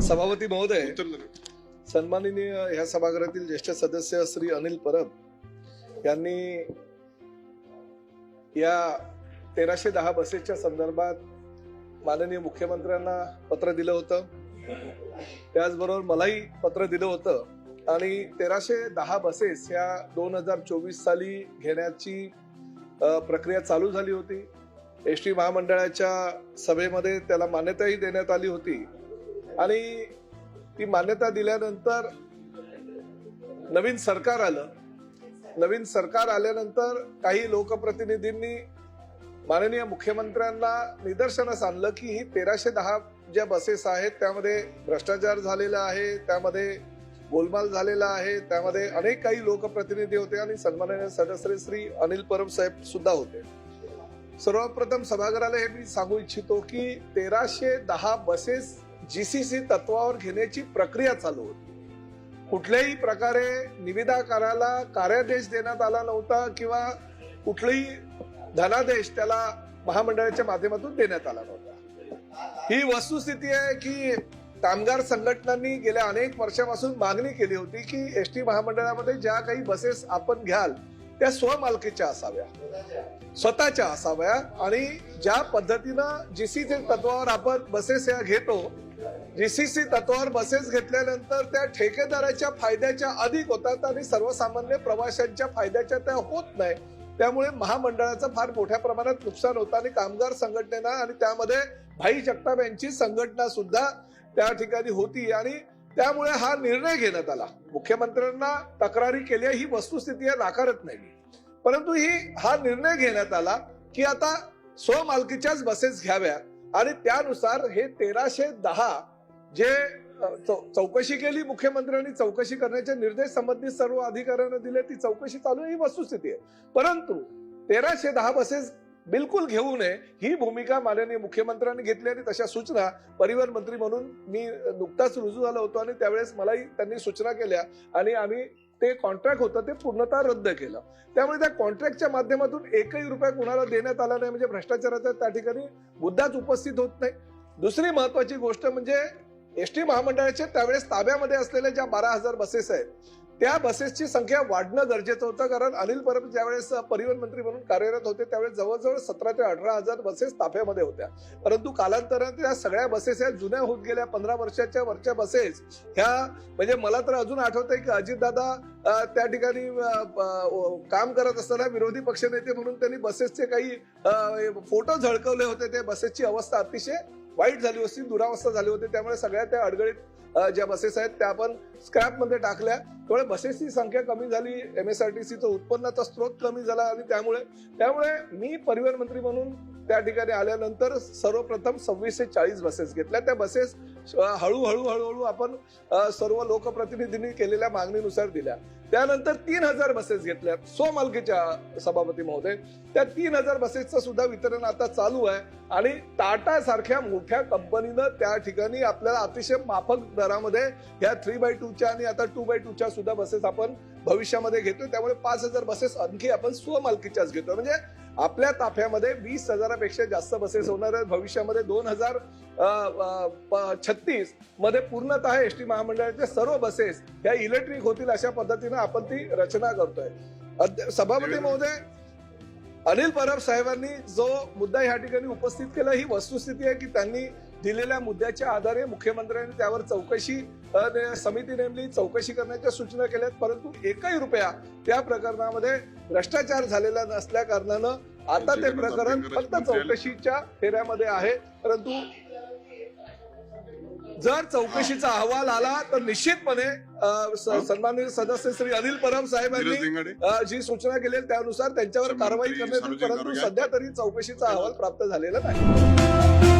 सभापती महोदय, सन्माननीय ह्या सभागृहातील ज्येष्ठ सदस्य श्री अनिल परब यांनी या 1310 बसेसच्या संदर्भात माननीय मुख्यमंत्र्यांना पत्र दिलं होतं. त्याचबरोबर मलाही पत्र दिलं होतं आणि 1310 बसेस या 2024 साली घेण्याची प्रक्रिया चालू झाली होती. एसटी महामंडळाच्या सभेमध्ये त्याला मान्यताही देण्यात आली होती आणि ती मान्यता दिल्यानंतर नवीन सरकार आलं. नवीन सरकार आल्यानंतर काही लोकप्रतिनिधींनी माननीय मुख्यमंत्र्यांना निदर्शनास आणलं की ही 1310 ज्या बसेस आहेत त्यामध्ये भ्रष्टाचार झालेला आहे, त्यामध्ये गोलमाल झालेला आहे, त्यामध्ये अनेक काही लोकप्रतिनिधी होते आणि सन्माननीय सदस्य श्री अनिल परब साहेब सुद्धा होते. सर्वप्रथम सभागृहाला हे मी सांगू इच्छितो की 1310 बसेस जीसीसी तत्वावर घेण्याची प्रक्रिया चालू होती. कुठल्याही प्रकारे निविदाकाराला कार्यादेश देण्यात आला नव्हता किंवा कुठलाही धनादेश त्याला महामंडळाच्या माध्यमातून देण्यात आला नव्हता. ही वस्तुस्थिती आहे की कामगार संघटनांनी गेल्या अनेक वर्षापासून मागणी केली होती की एसटी महामंडळामध्ये ज्या काही बसेस आपण घ्याल त्या स्वमालकीच्या असाव्या, स्वतःच्या असाव्या आणि ज्या पद्धतीनं जीसीसी तत्वावर आपण बसेस या घेतो, जीसीसी तत्वावर बसेस घेतल्यानंतर त्या ठेकेदाराच्या फायद्याच्या अधिक होतात आणि सर्वसामान्य प्रवाशांच्या फायद्याच्या त्या होत नाही. त्यामुळे महामंडळाचं फार मोठ्या प्रमाणात नुकसान होतं आणि कामगार संघटनेला आणि त्यामध्ये भाई जगताप यांची संघटना सुद्धा त्या ठिकाणी होती आणि त्यामुळे हा निर्णय घेण्यात आला. मुख्यमंत्र्यांना तक्रारी केल्या ही वस्तुस्थिती नाकारत नाही, परंतु हा निर्णय घेण्यात आला की आता स्वमालकीच्याच बसेस घ्याव्या आणि त्यानुसार हे 1310 जे चौकशी केली मुख्यमंत्र्यांनी, चौकशी करण्याचे निर्देश संबंधित सर्व अधिकाऱ्यांना दिले, ती चौकशी चालू ही वस्तुस्थिती आहे. परंतु 1310 बसेस बिलकुल घेऊ नये ही भूमिका माननीय मुख्यमंत्र्यांनी घेतली आणि तशा सूचना परिवहन मंत्री म्हणून मी नुकताच रुजू झालो होतो आणि त्यावेळेस मलाही त्यांनी सूचना केल्या आणि आम्ही ते कॉन्ट्रॅक्ट होतं ते पूर्णतः रद्द केलं. त्यामुळे त्या कॉन्ट्रॅक्टच्या माध्यमातून एकही रुपया कुणाला देण्यात आला नाही, म्हणजे भ्रष्टाचाराचा त्या ठिकाणी मुद्दाच उपस्थित होत नाही. दुसरी महत्वाची गोष्ट म्हणजे एसटी महामंडळाच्या त्यावेळेस ताब्यामध्ये असलेल्या ज्या 12,000 बसेस आहेत त्या बसेसची संख्या वाढणं गरजेचं होतं, कारण अनिल परब ज्यावेळेस परिवहन मंत्री म्हणून कार्यरत होते त्यावेळेस जवळजवळ 17 ते 18,000 बसेस ताफ्यामध्ये होत्या. परंतु कालांतराने त्या सगळ्या बसेस या जुन्या होत गेल्या. 15 वर्षाच्या वरच्या बसेस ह्या, म्हणजे मला तर अजून आठवतंय की अजितदादा त्या ठिकाणी काम करत असताना विरोधी पक्षनेते म्हणून त्यांनी बसेसचे काही फोटो झळकवले होते. त्या बसेसची अवस्था अतिशय वाईट झाली होती, दुरावस्था झाली होती. त्यामुळे सगळ्या त्या अडगळीत ज्या बसेस आहेत त्या आपण स्क्रॅप मध्ये टाकल्या. त्यामुळे बसेसची संख्या कमी झाली, MSRTCचं उत्पन्नाचा स्रोत कमी झाला आणि त्यामुळे मी परिवहन मंत्री म्हणून त्या ठिकाणी आल्यानंतर सर्वप्रथम 26 ते 40 बसेस घेतल्या. त्या बसेस हळूहळू आपण सर्व लोकप्रतिनिधींनी केलेल्या मागणीनुसार दिल्या. त्यानंतर 3000 बसेस घेतल्या स्वमालकीच्या, सभापती महोदय. त्या 3000 बसेसचं सुद्धा वितरण आता चालू आहे आणि टाटा सारख्या मोठ्या कंपनीनं त्या ठिकाणी आपल्याला अतिशय माफक दरामध्ये ह्या 3x2च्या आणि आता 2x2च्या सुद्धा बसेस आपण भविष्यामध्ये घेतोय. त्यामुळे 5000 बसेस आणखी आपण स्वमालकीच्याच घेतोय. म्हणजे आपल्या ताफ्यामध्ये 20,000पेक्षा जास्त बसेस होणार आहेत. भविष्यामध्ये 2036 मध्ये पूर्णतः एसटी महामंडळाच्या सर्व बसेस ह्या इलेक्ट्रिक होतील अशा पद्धतीने आपण ती रचना करतोय. सभापती महोदय, अनिल परब साहेबांनी जो मुद्दा या ठिकाणी उपस्थित केला ही वस्तुस्थिती आहे की त्यांनी दिलेल्या मुद्द्याच्या आधारे मुख्यमंत्र्यांनी त्यावर चौकशी समिती नेमली, चौकशी करण्याच्या सूचना केल्यात. परंतु एकही रुपया त्या प्रकरणामध्ये भ्रष्टाचार झालेला नसल्या कारणानं आता ते प्रकरण फक्त चौकशीच्या फेऱ्यामध्ये आहे. परंतु जर चौकशीचा अहवाल आला तर निश्चितपणे सन्माननीय सदस्य श्री अनिल परब साहेबांनी जी सूचना केली त्यानुसार त्यांच्यावर कारवाई करण्यात येईल. परंतु सध्या तरी चौकशीचा अहवाल प्राप्त झालेला नाही.